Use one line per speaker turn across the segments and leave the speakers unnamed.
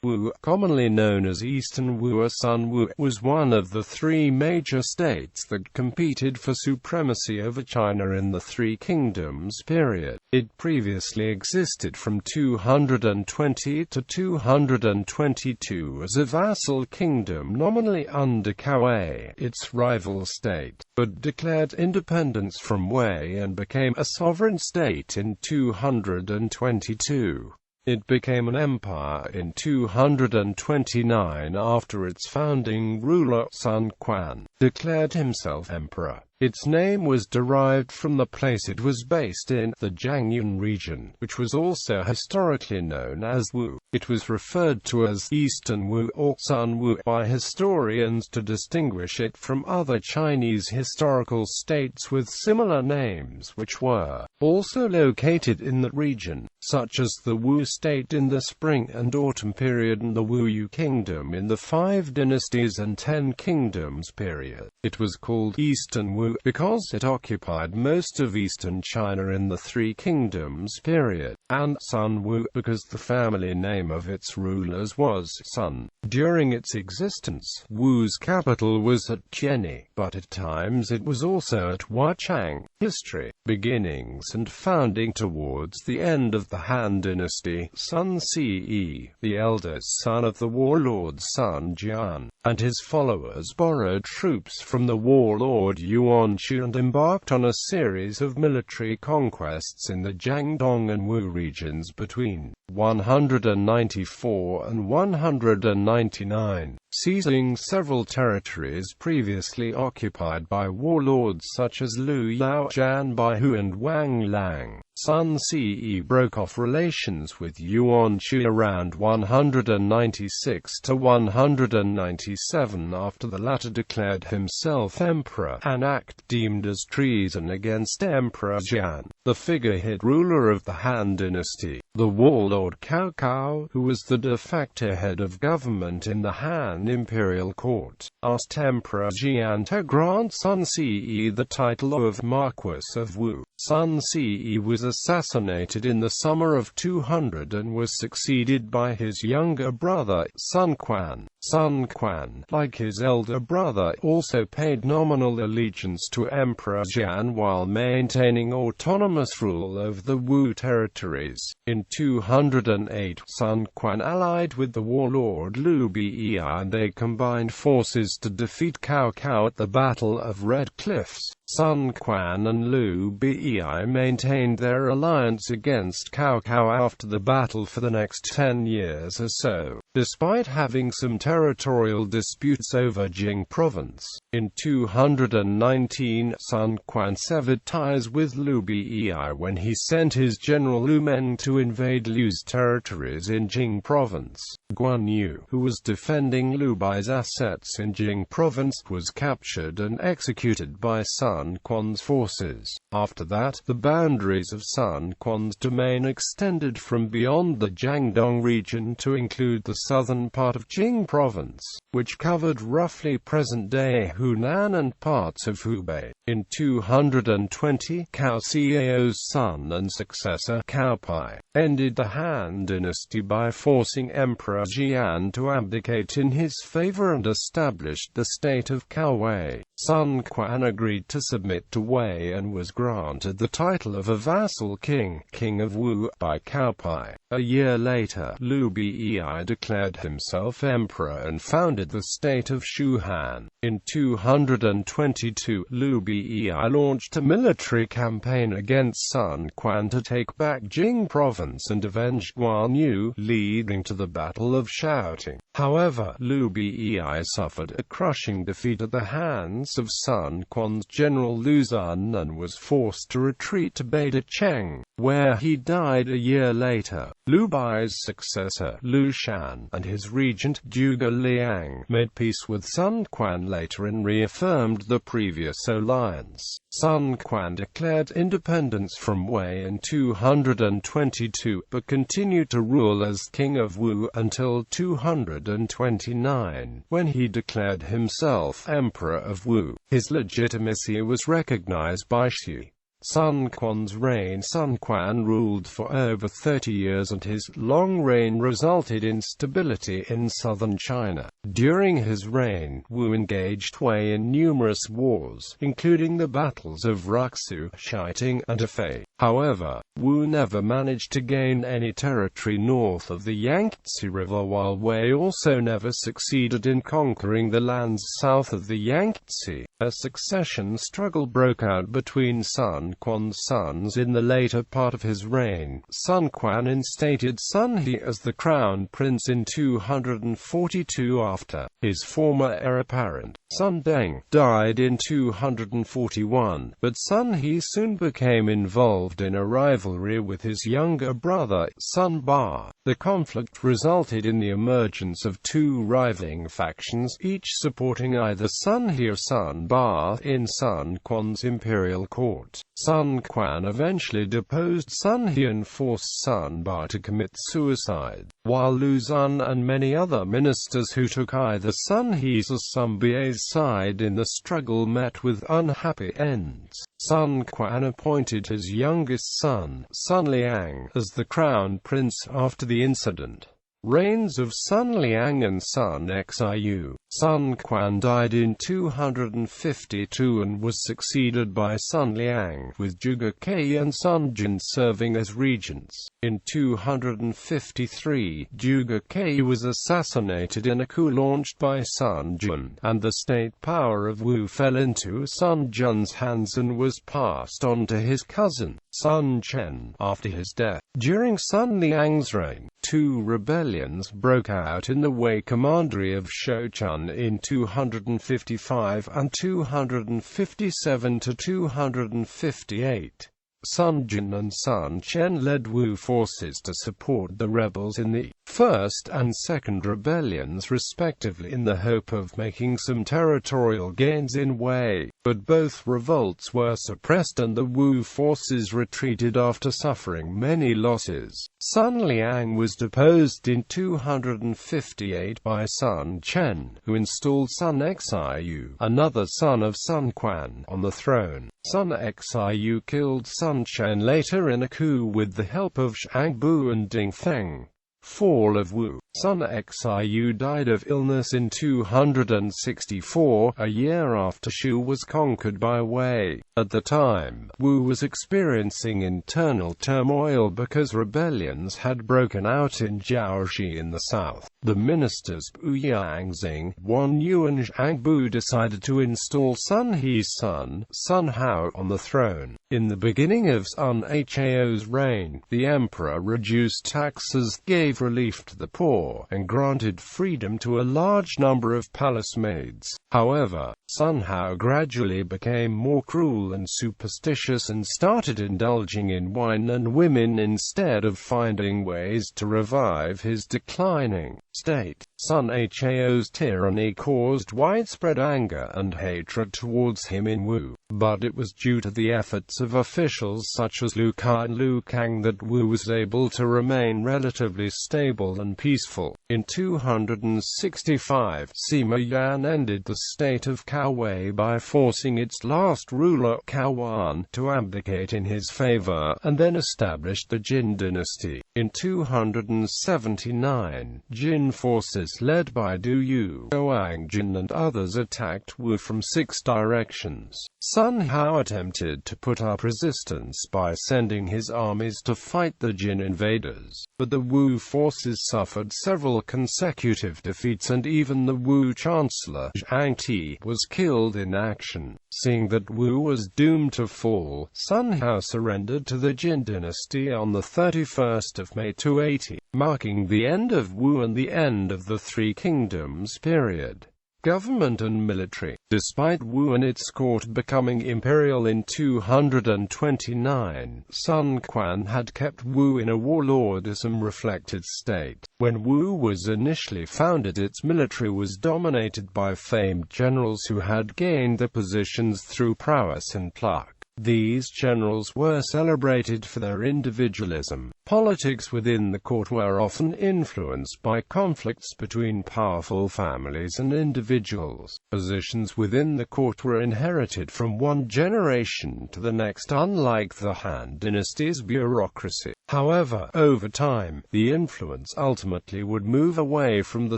Wu, commonly known as Eastern Wu or Sun Wu, was one of the three major states that competed for supremacy over China in the Three Kingdoms period. It previously existed from 220 to 222 as a vassal kingdom nominally under Cao Wei, its rival state, but declared independence from Wei and became a sovereign state in 222. It became an empire in 229 after its founding ruler, Sun Quan, declared himself emperor. Its name was derived from the place it was based in, the Jiangnan region, which was also historically known as Wu. It was referred to as Eastern Wu or Sun Wu by historians to distinguish it from other Chinese historical states with similar names which were also located in the region, such as the Wu state in the spring and autumn period and the Wu Yu kingdom in the Five Dynasties and Ten Kingdoms period. It was called Eastern Wu because it occupied most of eastern China in the Three Kingdoms period, and Sun Wu because the family name of its rulers was Sun. During its existence, Wu's capital was at Qianni, but at times it was also at Wuchang. History, beginnings and founding. Towards the end of the Han Dynasty, Sun Ce, the eldest son of the warlord Sun Jian, and his followers borrowed troops from the warlord Yuan Shu and embarked on a series of military conquests in the Jiangdong and Wu regions between 194 and 199, seizing several territories previously occupied by warlords such as Lu Yaozhan Baihu and Wang Lang. Sun Ce broke off relations with Yuan Shu around 196 to 197 after the latter declared himself emperor, an act deemed as treason against Emperor Jian, the figurehead ruler of the Han dynasty. The warlord Cao Wei, who was the de facto head of government in the Han imperial court, asked Emperor Jian to grant Sun Ce the title of Marquis of Wu. Sun Ce was assassinated in the summer of 200 and was succeeded by his younger brother, Sun Quan. Sun Quan, like his elder brother, also paid nominal allegiance to Emperor Jian while maintaining autonomous rule over the Wu territories. In 208, Sun Quan allied with the warlord Liu Bei and they combined forces to defeat Cao Wei at the Battle of Red Cliffs. Sun Quan and Liu Bei maintained their alliance against Cao Wei after the battle for the next 10 years or so, despite having some territorial disputes over Jing province. In 219, Sun Quan severed ties with Liu Bei when he sent his general Lu Men to invade Liu's territories in Jing province. Guan Yu, who was defending Liu Bei's assets in Jing province, was captured and executed by Sun Quan's forces. After that, the boundaries of Sun Quan's domain extended from beyond the Jiangdong region to include the southern part of Jing province, which covered roughly present-day Hunan and parts of Hubei. In 220, Cao Cao's son and successor, Cao Pi, ended the Han dynasty by forcing Emperor Jian to abdicate in his favor and established the state of Cao Wei. Sun Quan agreed to submit to Wei and was granted the title of a vassal king, King of Wu, by Cao Pi. A year later, Liu Bei declared himself emperor and founded the state of Shuhan. In 222, Liu Bei launched a military campaign against Sun Quan to take back Jing province and avenge Guan Yu, leading to the Battle of Shaoting. However, Liu Bei suffered a crushing defeat at the hands of Sun Quan's general Lu Xun and was forced to retreat to Beicheng, where he died a year later. Liu Bei's successor, Lu Shan, and his regent, Zhuge Liang, made peace with Sun Quan later and reaffirmed the previous alliance. Sun Quan declared independence from Wei in 222, but continued to rule as King of Wu until 229, when he declared himself Emperor of Wu. His legitimacy was recognized by Xi. Sun Quan's reign. Sun Quan ruled for over 30 years, and his long reign resulted in stability in southern China. During his reign, Wu engaged Wei in numerous wars, including the battles of Ruxu, Shiting, and Hefei. However, Wu never managed to gain any territory north of the Yangtze River, while Wei also never succeeded in conquering the lands south of the Yangtze. A succession struggle broke out between Sun Quan's sons in the later part of his reign. Sun Quan instated Sun He as the crown prince in 242 after his former heir apparent, Sun Deng, died in 241, but Sun He soon became involved in a rivalry with his younger brother, Sun Ba. The conflict resulted in the emergence of two rivaling factions, each supporting either Sun He or Sun Ba in Sun Quan's imperial court. Sun Quan eventually deposed Sun He and forced Sun Ba to commit suicide, while Lu Xun and many other ministers who took either Sun He's or Sun Ba's side in the struggle met with unhappy ends. Sun Quan appointed his youngest son, Sun Liang, as the crown prince after the incident. Reigns of Sun Liang and Sun Xiu. Sun Quan died in 252 and was succeeded by Sun Liang, with Zhuge Ke and Sun Jin serving as regents. In 253, Zhuge Ke was assassinated in a coup launched by Sun Jin, and the state power of Wu fell into Sun Jun's hands and was passed on to his cousin, Sun Chen, after his death. During Sun Liang's reign, two rebellions broke out in the Wei commandery of Shouchun in 255 and 257 to 258. Sun Jin and Sun Chen led Wu forces to support the rebels in the first and second rebellions respectively, in the hope of making some territorial gains in Wei, but both revolts were suppressed and the Wu forces retreated after suffering many losses. Sun Liang was deposed in 258 by Sun Chen, who installed Sun Xiu, another son of Sun Quan, on the throne. Sun Xiu killed Sun Chen later in a coup with the help of Zhang Bu and Ding Feng. Fall of Wu. Sun Xiu died of illness in 264, a year after Shu was conquered by Wei. At the time, Wu was experiencing internal turmoil because rebellions had broken out in Jiaoxi in the south. The ministers Bu Yangxing, Wan Yu and Zhang Bu decided to install Sun He's son, Sun Hao, on the throne. In the beginning of Sun Hao's reign, the emperor reduced taxes, gave relief to the poor, and granted freedom to a large number of palace maids. However, Sun Hao gradually became more cruel and superstitious and started indulging in wine and women instead of finding ways to revive his declining state. Sun Hao's tyranny caused widespread anger and hatred towards him in Wu, but it was due to the efforts of officials such as Lu Kai and Lu Kang that Wu was able to remain relatively stable and peaceful. In 265, Sima Yan ended the state of Cao Wei by forcing its last ruler, Cao Wan, to abdicate in his favor, and then established the Jin dynasty. In 279, Jin forces led by Du Yu, Wang Jin and others attacked Wu from 6 directions. Sun Hao attempted to put up resistance by sending his armies to fight the Jin invaders, but the Wu forces suffered several consecutive defeats and even the Wu chancellor, Zhang Ti, was killed in action. Seeing that Wu was doomed to fall, Sun Hao surrendered to the Jin dynasty on the 31st of May 280, marking the end of Wu and the end of the Three Kingdoms period. Government and military. Despite Wu and its court becoming imperial in 229, Sun Quan had kept Wu in a warlordism-reflected state. When Wu was initially founded, its military was dominated by famed generals who had gained their positions through prowess and pluck. These generals were celebrated for their individualism. Politics within the court were often influenced by conflicts between powerful families and individuals. Positions within the court were inherited from one generation to the next, unlike the Han Dynasty's bureaucracy. However, over time, the influence ultimately would move away from the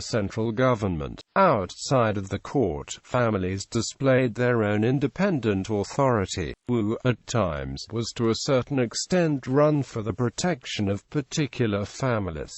central government. Outside of the court, families displayed their own independent authority. Wu, at times, was to a certain extent run for the protection of particular families.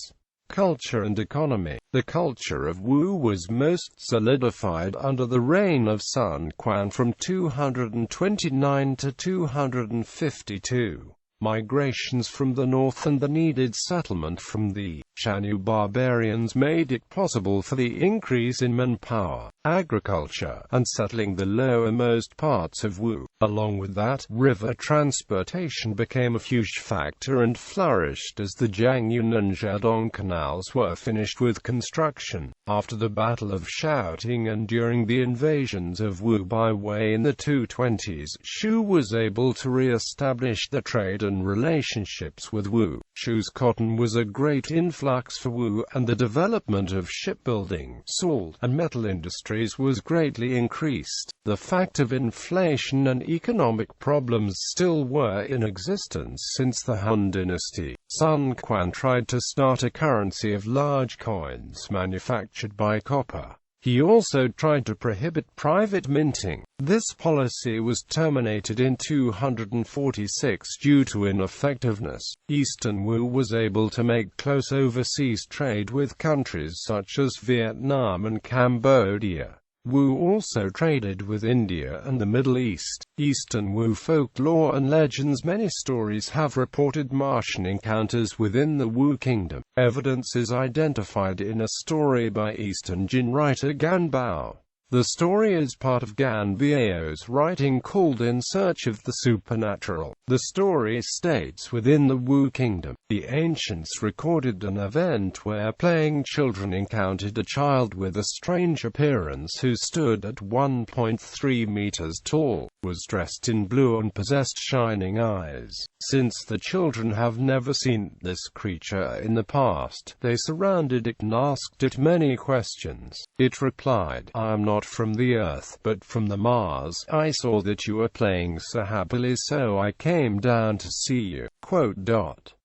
Culture and economy. The culture of Wu was most solidified under the reign of Sun Quan from 229 to 252. Migrations from the north and the needed settlement from the Shanyu barbarians made it possible for the increase in manpower, agriculture, and settling the lowermost parts of Wu. Along with that, river transportation became a huge factor and flourished as the Jiangnan and Jiangnan canals were finished with construction. After the Battle of Shaoting and during the invasions of Wu by Wei in the 220s, Shu was able to re-establish the trade and relationships with Wu. Shu's cotton was a great influx for Wu, and the development of shipbuilding, salt, and metal industries was greatly increased. The fact of inflation and economic problems still were in existence since the Han Dynasty. Sun Quan tried to start a currency of large coins manufactured by copper. He also tried to prohibit private minting. This policy was terminated in 246 due to ineffectiveness. Eastern Wu was able to make close overseas trade with countries such as Vietnam and Cambodia. Wu also traded with India and the Middle East. Eastern Wu folklore and legends. Many stories have reported Martian encounters within the Wu kingdom. Evidence is identified in a story by Eastern Jin writer Gan Bao. The story is part of Gan Bao's writing called In Search of the Supernatural. The story states within the Wu kingdom, the ancients recorded an event where playing children encountered a child with a strange appearance who stood at 1.3 meters tall, was dressed in blue and possessed shining eyes. Since the children have never seen this creature in the past, they surrounded it and asked it many questions. It replied, "I am not from the Earth, but from the Mars. I saw that you were playing so happily, so I came down to see you."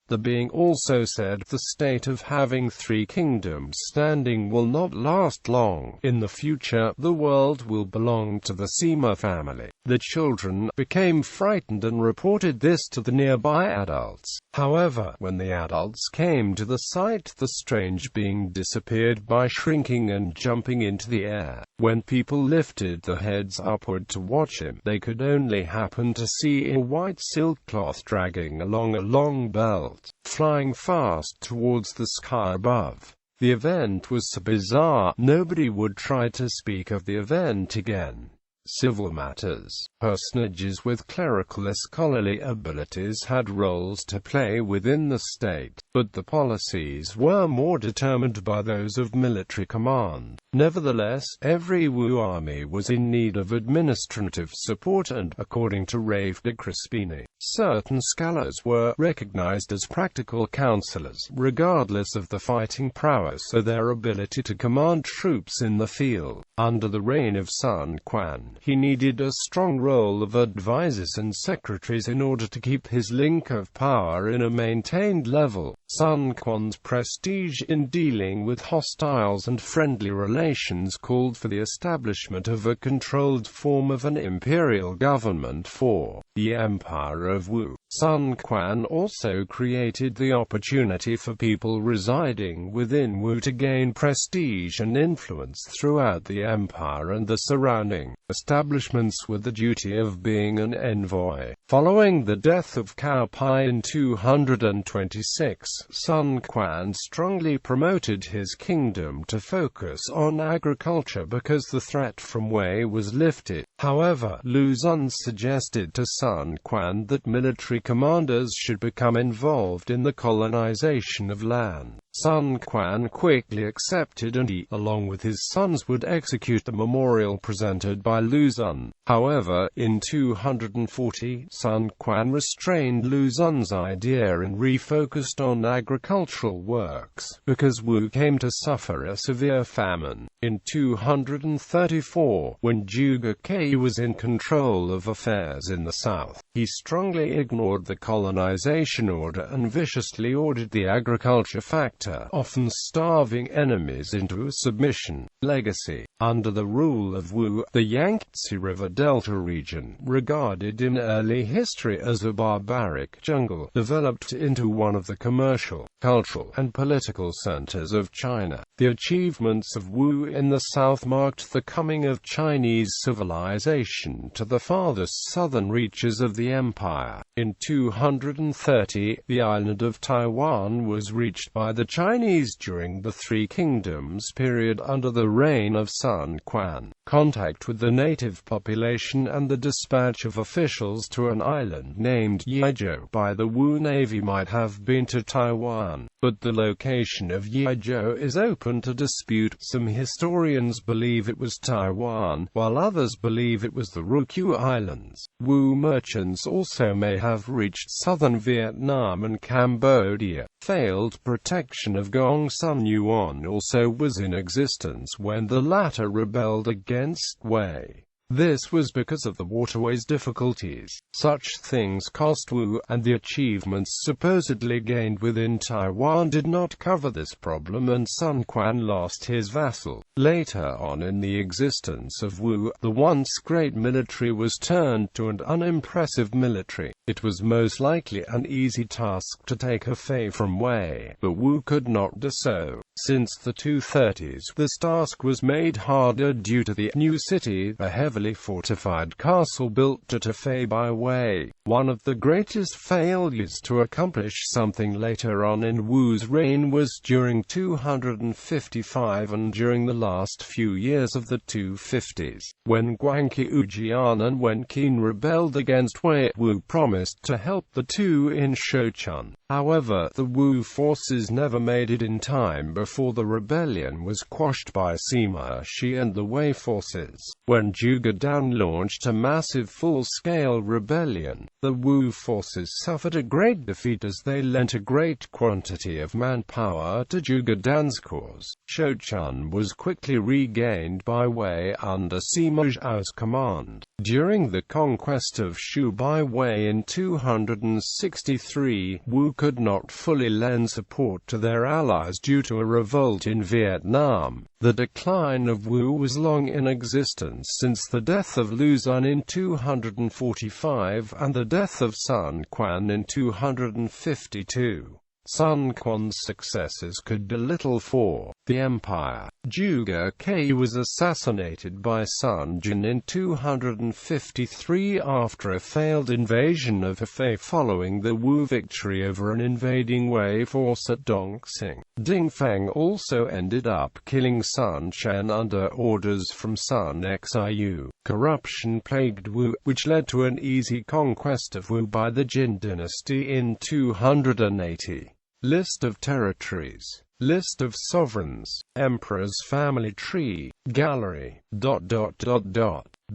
The being also said, "The state of having three kingdoms standing will not last long. In the future, the world will belong to the Sima family." The children became frightened and reported this to the nearby adults. However, when the adults came to the site, the strange being disappeared by shrinking and jumping into the air. When people lifted their heads upward to watch him, they could only happen to see a white silk cloth dragging along a long belt, flying fast towards the sky above. The event was so bizarre, nobody would try to speak of the event again. Civil matters. Personages with clerical or scholarly abilities had roles to play within the state, but the policies were more determined by those of military command. Nevertheless, every Wu army was in need of administrative support and, according to Rave de Crispini, certain scholars were recognized as practical counselors, regardless of the fighting prowess or their ability to command troops in the field. Under the reign of Sun Quan, he needed a strong role of advisors and secretaries in order to keep his link of power in a maintained level. Sun Quan's prestige in dealing with hostiles and friendly relations called for the establishment of a controlled form of an imperial government for the Empire of Wu. Sun Quan also created the opportunity for people residing within Wu to gain prestige and influence throughout the empire and the surrounding establishments with the duty of being an envoy. Following the death of Cao Wei in 226, Sun Quan strongly promoted his kingdom to focus on agriculture because the threat from Wei was lifted. However, Lu Xun suggested to Sun Quan that military commanders should become involved in the colonization of land. Sun Quan quickly accepted, and he, along with his sons, would execute the memorial presented by Lu Xun. However, in 240, Sun Quan restrained Lu Xun's idea and refocused on agricultural works, because Wu came to suffer a severe famine. In 234, when Zhuge Ke was in control of affairs in the south, he strongly ignored the colonization order and viciously ordered the agriculture factor, often starving enemies, into submission. Legacy. Under the rule of Wu, the Yangtze River Delta region, regarded in early history as a barbaric jungle, developed into one of the commercial, cultural, and political centers of China. The achievements of Wu in the south marked the coming of Chinese civilization to the farthest southern reaches of the empire. In 230, the island of Taiwan was reached by the Chinese during the Three Kingdoms period under the reign of Sun Quan. Contact with the native population and the dispatch of officials to an island named Yizhou by the Wu Navy might have been to Taiwan, but the location of Yizhou is open to dispute. Some historians believe it was Taiwan, while others believe it was the Ryukyu Islands. Wu merchants also may have reached southern Vietnam and Cambodia. Failed protection of Gongsun Yuan also was in existence when the latter rebelled against Wei. This was because of the waterways difficulties. Such things cost Wu, and the achievements supposedly gained within Taiwan did not cover this problem, and Sun Quan lost his vassal. Later on in the existence of Wu, the once great military was turned to an unimpressive military. It was most likely an easy task to take Hefei from Wei, but Wu could not do so. Since the 230s, this task was made harder due to the new city, a heavily fortified castle built at Hefei by Wei. One of the greatest failures to accomplish something later on in Wu's reign was during 255 and during the last few years of the 250s, when Guangqiu Jiangnan and Wen Qin rebelled against Wei. Wu promised to help the two in Shouchun. However, the Wu forces never made it in time before the rebellion was quashed by Sima Shi and the Wei forces. When Zhuge Dan launched a massive full-scale rebellion, the Wu forces suffered a great defeat as they lent a great quantity of manpower to Zhuge Dan's cause. Shouchun was quickly regained by Wei under Sima Zhao's command. During the conquest of Shu by Wei in 263, Wu could not fully lend support to their allies due to a revolt in Vietnam. The decline of Wu was long in existence since the death of Lu Xun in 245 and the death of Sun Quan in 252. Sun Quan's successors could do little for the empire. Zhuge Ke was assassinated by Sun Jin in 253 after a failed invasion of Hefei following the Wu victory over an invading Wei force at Dongxing. Dingfeng also ended up killing Sun Chen under orders from Sun Xiu. Corruption plagued Wu, which led to an easy conquest of Wu by the Jin dynasty in 280. List of territories. List of sovereigns. Emperor's family tree. Gallery.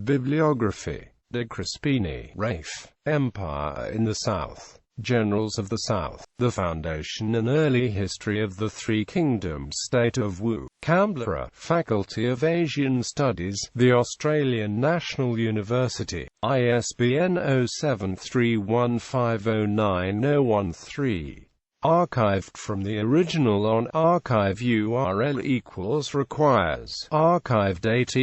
Bibliography. De Crispini. Rafe. Empire in the South. Generals of the South. The Foundation and Early History of the Three Kingdoms State of Wu. Canberra, Faculty of Asian Studies, The Australian National University. ISBN 0731509013. Archived from the original on archive URL == requires archive date ==